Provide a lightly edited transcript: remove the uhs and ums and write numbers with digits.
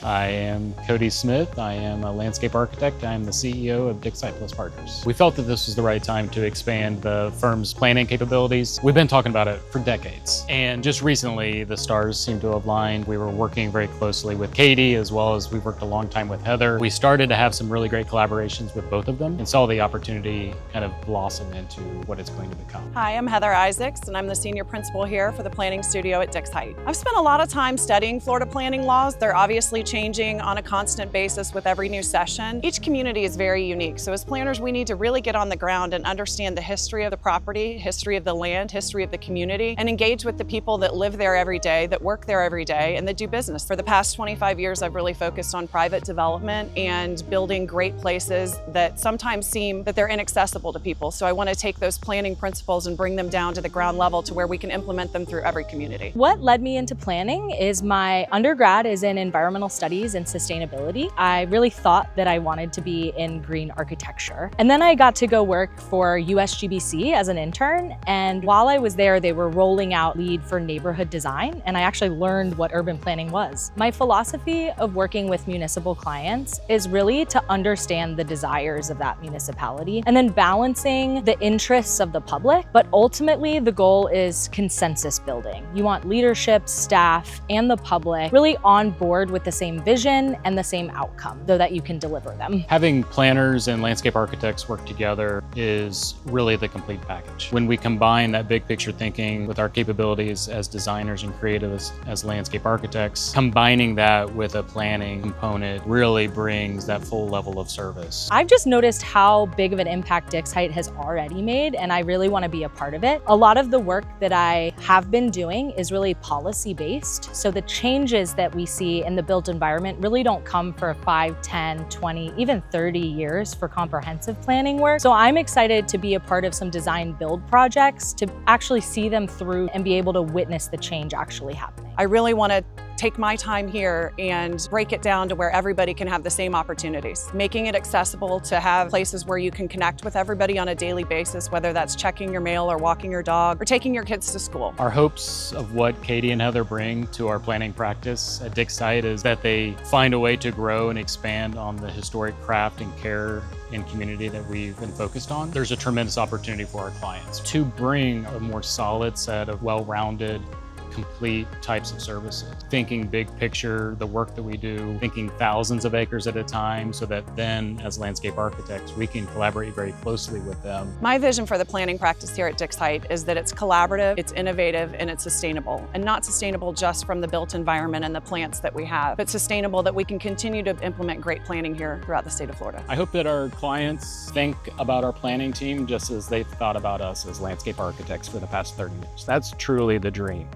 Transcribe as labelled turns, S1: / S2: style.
S1: I am Cody Smith. I am a landscape architect. I am the CEO of Dix.Hite Plus Partners. We felt that this was the right time to expand the firm's planning capabilities. We've been talking about it for decades. And just recently, the stars seem to have aligned. We were working very closely with Katy, as well as we worked a long time with Heather. We started to have some really great collaborations with both of them and saw the opportunity kind of blossom into what it's going to become.
S2: Hi, I'm Heather Isaacs, and I'm the senior principal here for the planning studio at Dix.Hite. I've spent a lot of time studying Florida planning laws. They're obviously changing on a constant basis with every new session. Each community is very unique, so as planners we need to really get on the ground and understand the history of the property, history of the land, history of the community, and engage with the people that live there every day, that work there every day, and that do business. For the past 25 years I've really focused on private development and building great places that sometimes seem that they're inaccessible to people. So I want to take those planning principles and bring them down to the ground level to where we can implement them through every community.
S3: What led me into planning is my undergrad is in environmental studies and sustainability. I really thought that I wanted to be in green architecture. And then I got to go work for USGBC as an intern. And while I was there, they were rolling out LEED for neighborhood design. And I actually learned what urban planning was. My philosophy of working with municipal clients is really to understand the desires of that municipality and then balancing the interests of the public. But ultimately, the goal is consensus building. You want leadership, staff, and the public really on board with the same vision and the same outcome so that you can deliver them.
S1: Having planners and landscape architects work together is really the complete package. When we combine that big picture thinking with our capabilities as designers and creatives as landscape architects, combining that with a planning component really brings that full level of service.
S3: I've just noticed how big of an impact Dix.Hite has already made, and I really want to be a part of it. A lot of the work that I have been doing is really policy-based, so the changes that we see in the built environment really don't come for 5, 10, 20, even 30 years for comprehensive planning work. So I'm excited to be a part of some design build projects to actually see them through and be able to witness the change actually happening.
S2: I really want to take my time here and break it down to where everybody can have the same opportunities. Making it accessible to have places where you can connect with everybody on a daily basis, whether that's checking your mail or walking your dog or taking your kids to school.
S1: Our hopes of what Katy and Heather bring to our planning practice at Dix.Hite is that they find a way to grow and expand on the historic craft and care and community that we've been focused on. There's a tremendous opportunity for our clients to bring a more solid set of well-rounded, complete types of services. Thinking big picture, the work that we do, thinking thousands of acres at a time so that then as landscape architects, we can collaborate very closely with them.
S2: My vision for the planning practice here at Dix.Hite is that it's collaborative, it's innovative, and it's sustainable. And not sustainable just from the built environment and the plants that we have, but sustainable that we can continue to implement great planning here throughout the state of Florida.
S1: I hope that our clients think about our planning team just as they've thought about us as landscape architects for the past 30 years. That's truly the dream.